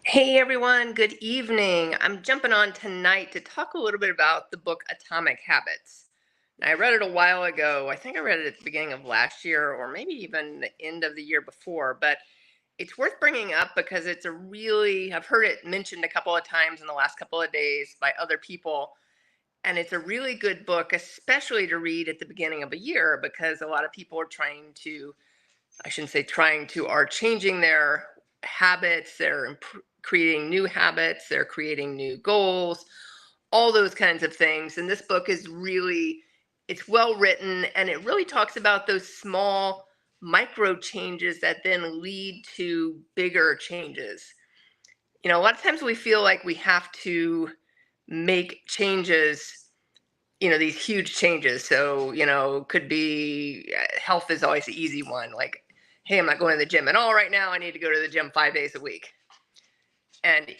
Hey everyone, good evening. I'm jumping on tonight to talk a little bit about the book Atomic Habits. Now, I read it a while ago. I think I read it at the beginning of last year or maybe even the end of the year before, but it's worth bringing up because I've heard it mentioned a couple of times in the last couple of days by other people. And it's a really good book, especially to read at the beginning of a year because a lot of people are I shouldn't say trying to, are changing their habits, creating new habits, they're creating new goals, all those kinds of things. And this book is really, it's well written and it really talks about those small micro changes that then lead to bigger changes. A lot of times we feel like we have to make changes, these huge changes. So, could be health is always the easy one. Like, hey, I'm not going to the gym at all right now. I need to go to the gym 5 days a week. And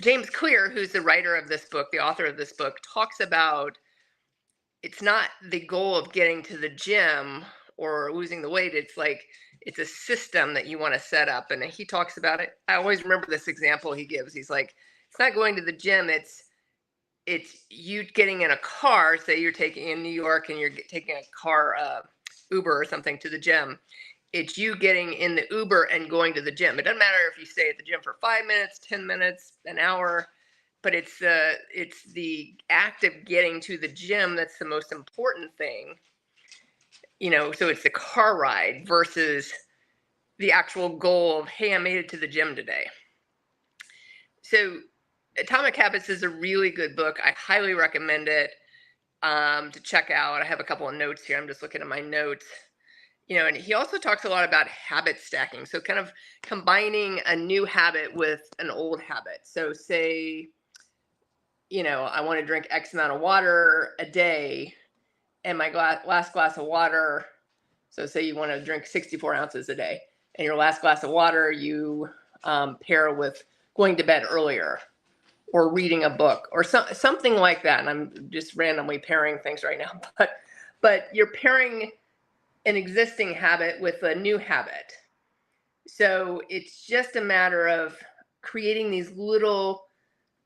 James Clear, who's the writer of this book, the author of this book, talks about it's not the goal of getting to the gym or losing the weight. It's a system that you want to set up. And he talks about it. I always remember this example he gives. He's like, it's not going to the gym. It's you getting in a car. Say you're taking in New York and you're taking a car, Uber or something to the gym. It's you getting in the Uber and going to the gym. It doesn't matter if you stay at the gym for 5 minutes, 10 minutes, an hour, but it's the act of getting to the gym that's the most important thing. So it's the car ride versus the actual goal of, hey, I made it to the gym today. So Atomic Habits is a really good book. I highly recommend it to check out. I have a couple of notes here. I'm just looking at my notes. And he also talks a lot about habit stacking. So kind of combining a new habit with an old habit. So say, I want to drink X amount of water a day and my last glass of water. So say you want to drink 64 ounces a day and your last glass of water, you pair with going to bed earlier or reading a book or something like that. And I'm just randomly pairing things right now, but you're pairing an existing habit with a new habit. So it's just a matter of creating these little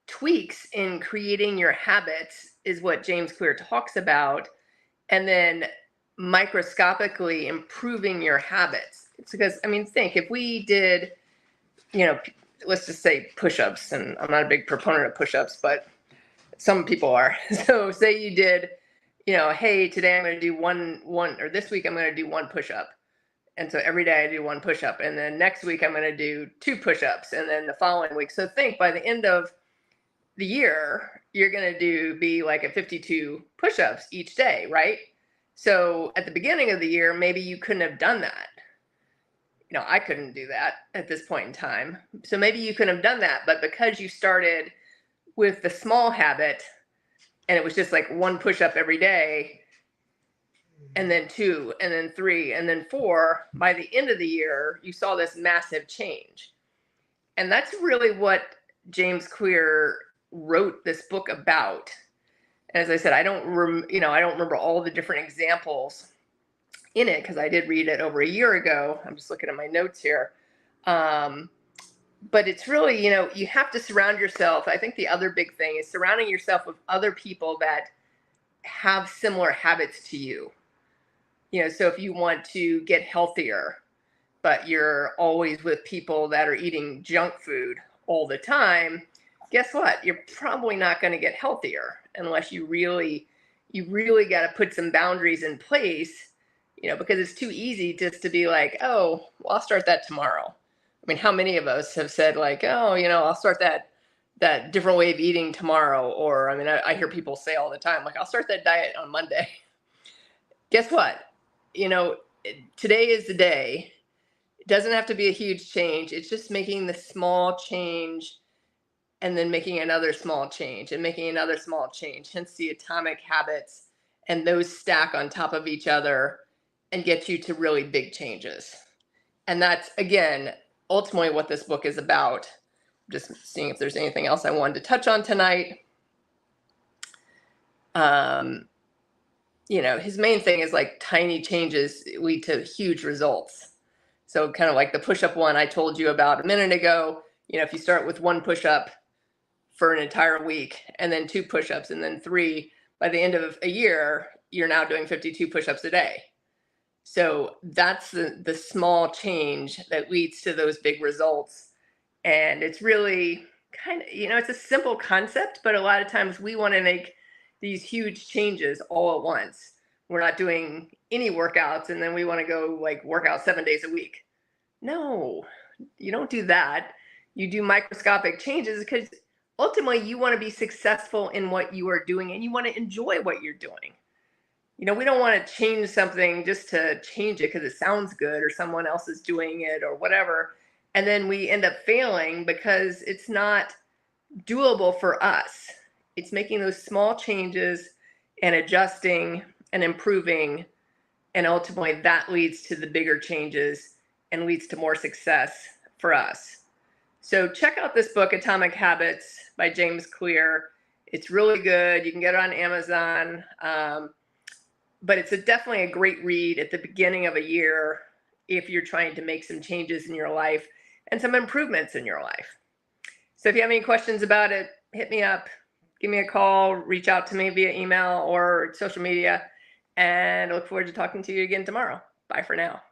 tweaks in creating your habits is what James Clear talks about. And then microscopically improving your habits. It's because, think if we did, let's just say push-ups, and I'm not a big proponent of push-ups, but some people are. So say you did, hey, today I'm going to do one, or this week I'm going to do one push-up. And so every day I do one push-up. And then next week I'm going to do two push-ups. And then the following week. So think by the end of the year, you're going to be like at 52 push-ups each day, right? So at the beginning of the year, maybe you couldn't have done that. I couldn't do that at this point in time. So maybe you couldn't have done that. But because you started with the small habit and it was just like one push-up every day, and then two, and then three, and then four, by the end of the year, you saw this massive change. And that's really what James Clear wrote this book about. And as I said, I don't remember all the different examples in it because I did read it over a year ago. I'm just looking at my notes here. But it's really, you have to surround yourself. I think the other big thing is surrounding yourself with other people that have similar habits to you. So if you want to get healthier, but you're always with people that are eating junk food all the time, guess what? You're probably not going to get healthier unless you really got to put some boundaries in place, because it's too easy just to be like, oh, well, I'll start that tomorrow. How many of us have said like, oh, I'll start that different way of eating tomorrow? Or, I hear people say all the time, like, I'll start that diet on Monday. Guess what? Today is the day. It doesn't have to be a huge change. It's just making the small change and then making another small change and making another small change, hence the atomic habits, and those stack on top of each other and get you to really big changes. And that's, again, ultimately what this book is about. Just seeing if there's anything else I wanted to touch on tonight. His main thing is like tiny changes lead to huge results. So kind of like the push-up one I told you about a minute ago, If you start with one push up for an entire week and then two push ups and then three, by the end of a year, you're now doing 52 push ups a day. So that's the small change that leads to those big results. And it's really kind of, it's a simple concept, but a lot of times we want to make these huge changes all at once. We're not doing any workouts and then we want to go like work out 7 days a week. No, you don't do that. You do microscopic changes because ultimately you want to be successful in what you are doing and you want to enjoy what you're doing. We don't want to change something just to change it because it sounds good or someone else is doing it or whatever. And then we end up failing because it's not doable for us. It's making those small changes and adjusting and improving. And ultimately, that leads to the bigger changes and leads to more success for us. So check out this book, Atomic Habits by James Clear. It's really good. You can get it on Amazon. But it's definitely a great read at the beginning of a year if you're trying to make some changes in your life and some improvements in your life. So if you have any questions about it, hit me up, give me a call, reach out to me via email or social media, and I look forward to talking to you again tomorrow. Bye for now.